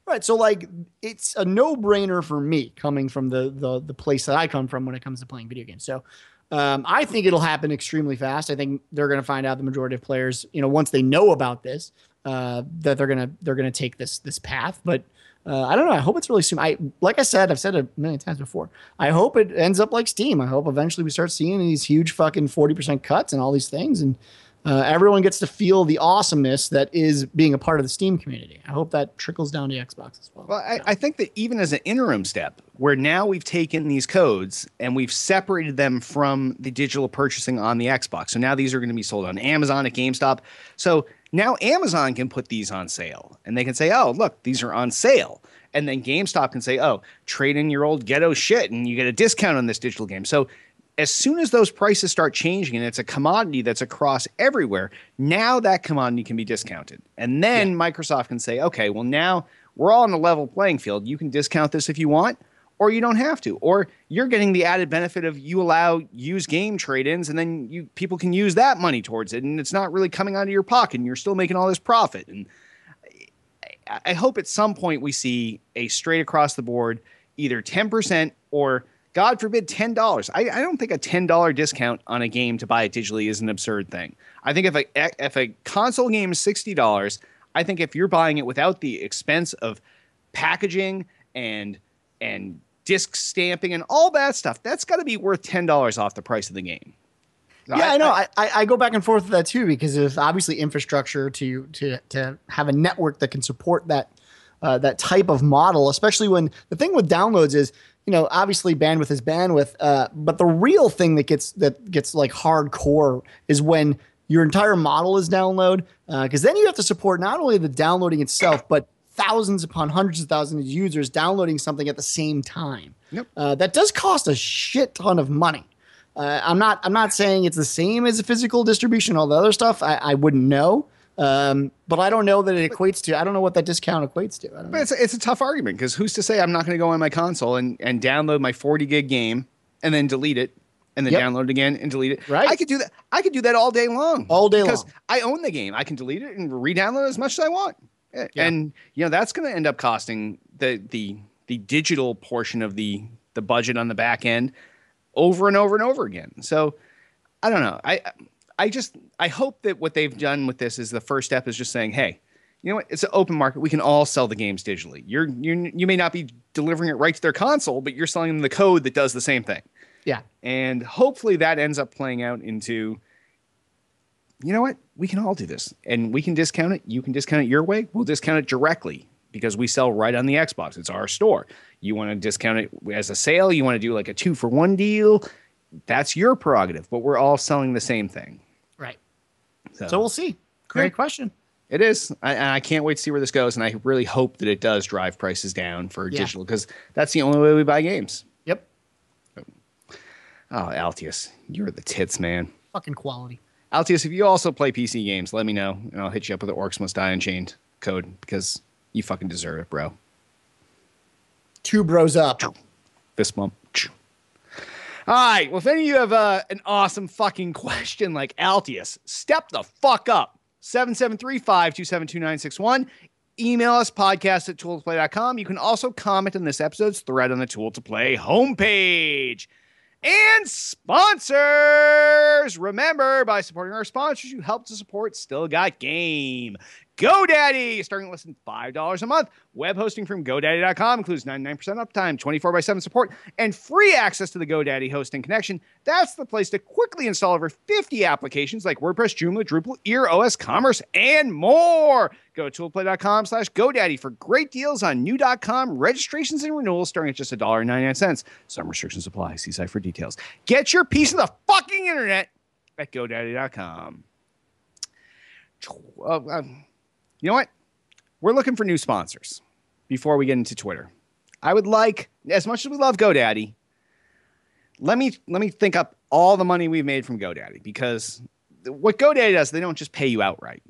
Right. So like it's a no-brainer for me coming from the place that I come from when it comes to playing video games. So I think it'll happen extremely fast. I think they're going to find out, the majority of players, once they know about this, that they're going to take this path. But I don't know. I hope it's really soon. Like I said, I've said it a million times before. I hope it ends up like Steam. I hope eventually we start seeing these huge fucking 40% cuts and all these things, and everyone gets to feel the awesomeness that is being a part of the Steam community. I hope that trickles down to Xbox as well. Well, I think that even as an interim step, where now we've taken these codes and we've separated them from the digital purchasing on the Xbox. So now these are going to be sold on Amazon, at GameStop. So now Amazon can put these on sale and they can say, oh, look, these are on sale. And then GameStop can say, oh, trade in your old ghetto shit and you get a discount on this digital game. So as soon as those prices start changing and it's a commodity that's across everywhere, now that commodity can be discounted. And then Microsoft can say, okay, well, now we're all on a level playing field. You can discount this if you want, or you don't have to. Or you're getting the added benefit of you allow used game trade-ins, and then people can use that money towards it, and it's not really coming out of your pocket, and you're still making all this profit. And I hope at some point we see a straight across the board, either 10% or, God forbid, $10. I don't think a $10 discount on a game to buy it digitally is an absurd thing. I think if a console game is $60, I think if you're buying it without the expense of packaging and disc stamping and all that stuff, that's got to be worth $10 off the price of the game. Yeah, I know. I go back and forth with that too because there's obviously infrastructure to have a network that can support that that type of model. Especially when the thing with downloads is, obviously bandwidth is bandwidth, but the real thing that gets like hardcore is when your entire model is download, because then you have to support not only the downloading itself, but thousands upon hundreds of thousands of users downloading something at the same time. Yep. That does cost a shit ton of money. I'm not saying it's the same as a physical distribution, all the other stuff. I wouldn't know. But I don't know that it equates to. I don't know what that discount equates to. I don't know. But it's a tough argument because who's to say I'm not going to go on my console and download my 40 gig game and then delete it and then download it again and delete it. Right. I could do that. I could do that all day long. All day long. Because I own the game. I can delete it and re-download it as much as I want. Yeah. And that's going to end up costing the digital portion of the budget on the back end over and over and over again. So I don't know. I hope that what they've done with this is the first step is just saying, hey, you know what? It's an open market. We can all sell the games digitally. You may not be delivering it right to their console, but you're selling them the code that does the same thing. Yeah. And hopefully that ends up playing out into, you know what? We can all do this and we can discount it. You can discount it your way. We'll discount it directly because we sell right on the Xbox. It's our store. You want to discount it as a sale. You want to do like a 2-for-1 deal. That's your prerogative, but we're all selling the same thing. Right. So we'll see. Great question. It is. I can't wait to see where this goes. And I really hope that it does drive prices down for digital because that's the only way we buy games. Yep. Oh, Altius, you're the tits, man. Fucking quality. Altius, if you also play PC games, let me know. And I'll hit you up with the Orcs Must Die Unchained code because you fucking deserve it, bro. 2 bros up. Fist bump. All right. Well, if any of you have an awesome fucking question like Altius, step the fuck up. 773-527-2961. Email us, podcast@tooltoplay.com. You can also comment on this episode's thread on the Tool to Play homepage. And sponsors! Remember, by supporting our sponsors, you help to support Still Got Game. GoDaddy, starting at less than $5 a month. Web hosting from GoDaddy.com includes 99% uptime, 24/7 support, and free access to the GoDaddy hosting connection. That's the place to quickly install over 50 applications like WordPress, Joomla, Drupal, Ear, OS Commerce, and more. Go to toolplay.com/GoDaddy for great deals on new.com registrations and renewals starting at just $1.99. Some restrictions apply. See site for details. Get your piece of the fucking internet at GoDaddy.com. You know what? We're looking for new sponsors before we get into Twitter. I would like, as much as we love GoDaddy, let me think up all the money we've made from GoDaddy, because what GoDaddy does, they don't just pay you outright.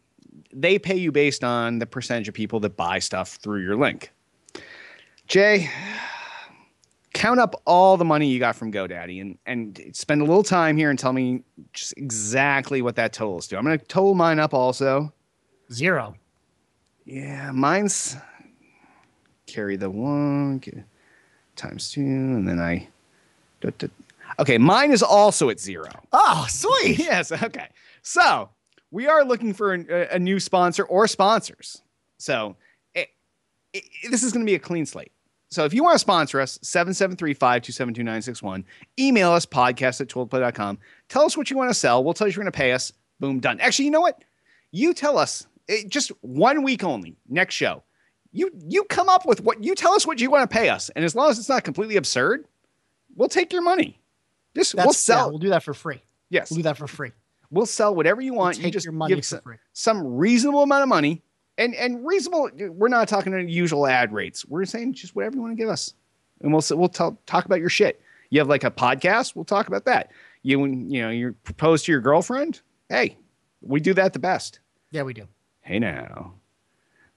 They pay you based on the percentage of people that buy stuff through your link. Jay, count up all the money you got from GoDaddy and spend a little time here and tell me just exactly what that totals to. I'm going to total mine up also. 0. Yeah, mine's carry the 1 times 2, and then okay, mine is also at 0. Oh, sweet. Yes, okay. So we are looking for a new sponsor or sponsors. So this is going to be a clean slate. So if you want to sponsor us, 773-527-2961. Email us, podcast@tooltoplay.com. Tell us what you want to sell. We'll tell you you're going to pay us. Boom, done. Actually, you know what? You tell us. Just 1 week only. Next show. You come up with you tell us what you want to pay us. And as long as it's not completely absurd, we'll take your money. We'll sell. Yeah, we'll do that for free. Yes. We'll do that for free. We'll sell whatever you want. We'll take you just your money give for free. some reasonable amount of money. And reasonable, we're not talking the usual ad rates. We're saying just whatever you want to give us. And we'll talk about your shit. You have like a podcast, we'll talk about that. You propose to your girlfriend? Hey, we do that the best. Yeah, we do. Hey now,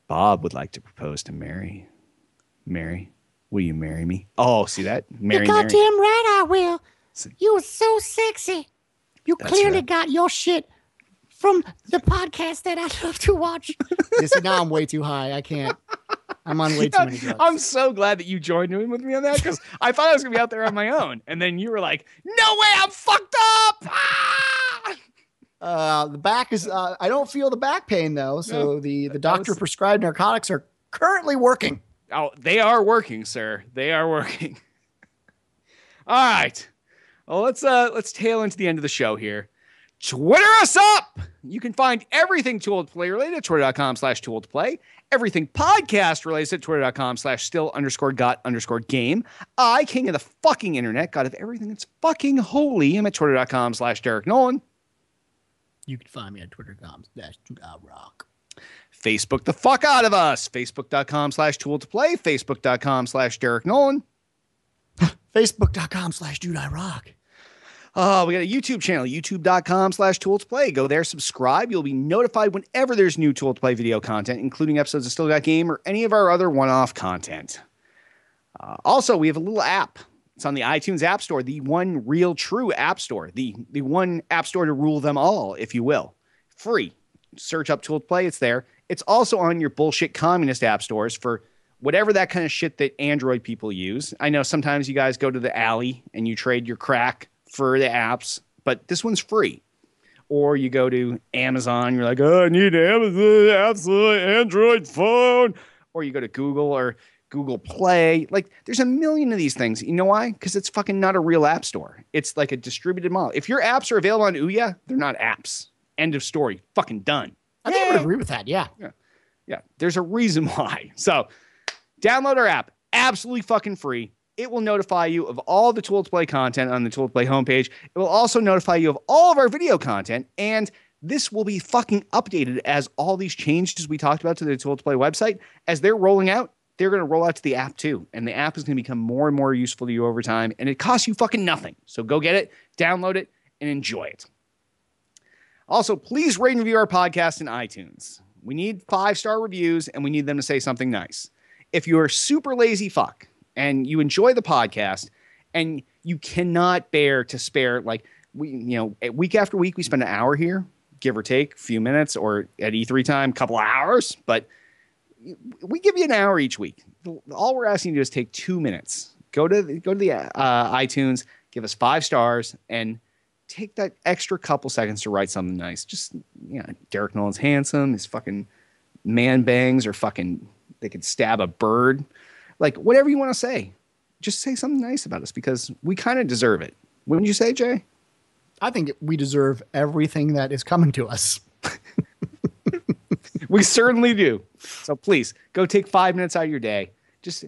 Bob would like to propose to Mary. Mary, will you marry me? Oh, see that? Mary, You're goddamn right I will. You are so sexy. You That's clearly right. got your shit from the podcast that I love to watch. See, now I'm way too high. I can't. I'm on way too many drugs. I'm so glad that you joined in with me on that, because I thought I was going to be out there on my own. And then you were like, no way, I'm fucked up. The back is, I don't feel the back pain though. So No, the doctor prescribed narcotics are currently working. Oh, they are working, sir. They are working. All right. Well, let's tail into the end of the show here. Twitter us up. You can find everything Too Old to Play related at twitter.com/Too Old to Play. Everything podcast related at twitter.com/still_got_game. I, king of the fucking internet, god of everything that's fucking holy, am at twitter.com/Derek Nolan. You can find me at twitter.com/Rock. Facebook the fuck out of us. Facebook.com/Too Old to Play. Facebook.com/Derek Nolan. Facebook.com/DudeIRock. We got a YouTube channel, youtube.com/Too Old to Play. Go there, subscribe. You'll be notified whenever there's new Too Old to Play video content, including episodes of Still Got Game or any of our other one-off content. Also, we have a little app. It's on the iTunes App Store, the one real true app store, the one app store to rule them all, if you will. Free. Search up Too Old to Play. It's there. It's also on your bullshit communist app stores for whatever that kind of shit that Android people use. I know sometimes you guys go to the alley and you trade your crack for the apps, but this one's free. Or you go to Amazon, you're like, oh, I need Amazon absolute Android phone. Or you go to Google or Google Play. Like, there's a million of these things. You know why? Because it's fucking not a real app store. It's like a distributed model. If your apps are available on Ouya, they're not apps. End of story. Fucking done. I think I would agree with that. Yeah. Yeah. There's a reason why. So download our app. Absolutely fucking free. It will notify you of all the Too Old to Play content on the Too Old to Play homepage. It will also notify you of all of our video content. And this will be fucking updated as all these changes we talked about to the Too Old to Play website, as they're rolling out, they're going to roll out to the app too. And the app is going to become more and more useful to you over time. And it costs you fucking nothing. So go get it, download it, and enjoy it. Also, please rate and review our podcast in iTunes. We need 5-star reviews, and we need them to say something nice. If you're a super lazy fuck and you enjoy the podcast and you cannot bear to spare, like, week after week, we spend an hour here, give or take a few minutes, or at E3 time, a couple of hours, but we give you an hour each week. All we're asking you to do is take 2 minutes. Go to the iTunes, give us 5 stars, and take that extra couple seconds to write something nice. Just, Derek Nolan's handsome. His fucking man bangs are fucking, they could stab a bird. Like, whatever you want to say. Just say something nice about us, because we kind of deserve it. Wouldn't you say, Jay? I think we deserve everything that is coming to us. We certainly do. So please, go take 5 minutes out of your day. Just,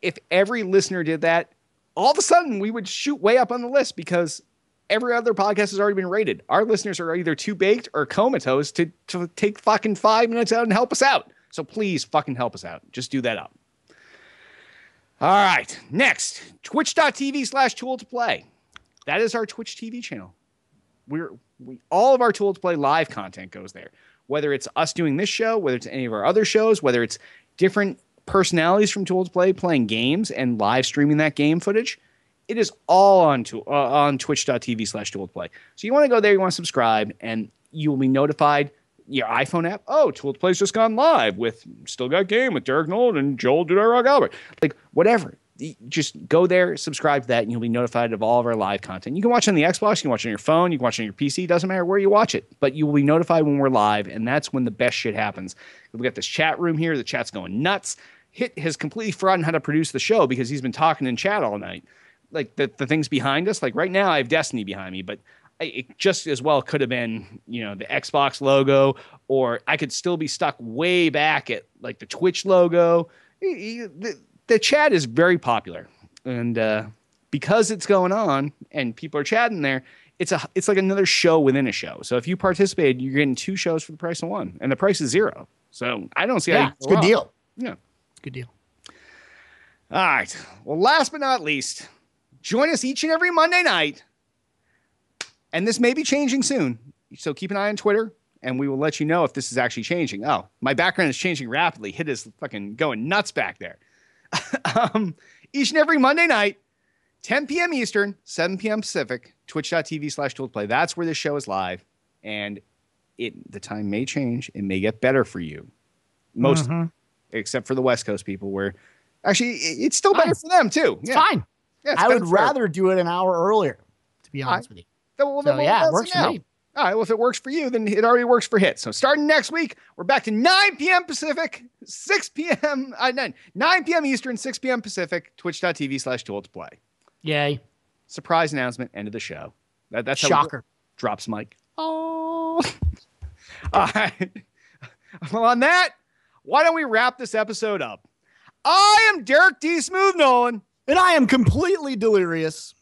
if every listener did that, all of a sudden we would shoot way up on the list, because every other podcast has already been rated. Our listeners are either too baked or comatose to take fucking 5 minutes out and help us out. So please fucking help us out. Just do that up. All right. Next, twitch.tv/Too Old to Play. That is our Twitch TV channel. All of our Too Old to Play live content goes there. Whether it's us doing this show, whether it's any of our other shows, whether it's different personalities from Too Old to Play playing games and live streaming that game footage, it is all on twitch.tv/Too Old to Play. So you want to go there, you want to subscribe, and you will be notified. Your iPhone app, Too Old to Play's just gone live with Still Got Game with Derek Nolan and Joel Dudarock Albert. Like, whatever. Just go there, subscribe to that, and you'll be notified of all of our live content. You can watch on the Xbox, you can watch on your phone, you can watch on your PC. It doesn't matter where you watch it, but you will be notified when we're live, and that's when the best shit happens. We've got this chat room here. The chat's going nuts. Hit has completely forgotten how to produce the show because he's been talking in chat all night. Like, the things behind us, like right now I have Destiny behind me, but it just as well could have been, the Xbox logo, or I could still be stuck way back at like the Twitch logo. The chat is very popular, and because it's going on and people are chatting there, it's like another show within a show. So if you participated, you're getting 2 shows for the price of 1, and the price is 0. So I don't see how it's a good deal. Yeah, it's a good deal. All right. Well, last but not least, join us each and every Monday night. And this may be changing soon. So keep an eye on Twitter, and we will let you know if this is actually changing. Oh, my background is changing rapidly. Hit is fucking going nuts back there. Each and every Monday night, 10 p.m. Eastern, 7 p.m. Pacific, twitch.tv/Too Old to Play. That's where this show is live. And the time may change. It may get better for you. Most, except for the West Coast people, where actually it's still better for them too. It's fine. Yeah, it's I would better rather do it an hour earlier, to be honest with you. It works for me. All right, well, if it works for you, then it already works for Hit. So starting next week, we're back to 9 p.m. Pacific, 6 p.m. 9 p.m. Eastern, 6 p.m. Pacific, twitch.tv/Too Old to Play. Yay. Surprise announcement, end of the show. That's Shocker. Drops mic. All right. Well, on that, why don't we wrap this episode up? I am Derek D. Smooth Nolan. And I am completely delirious.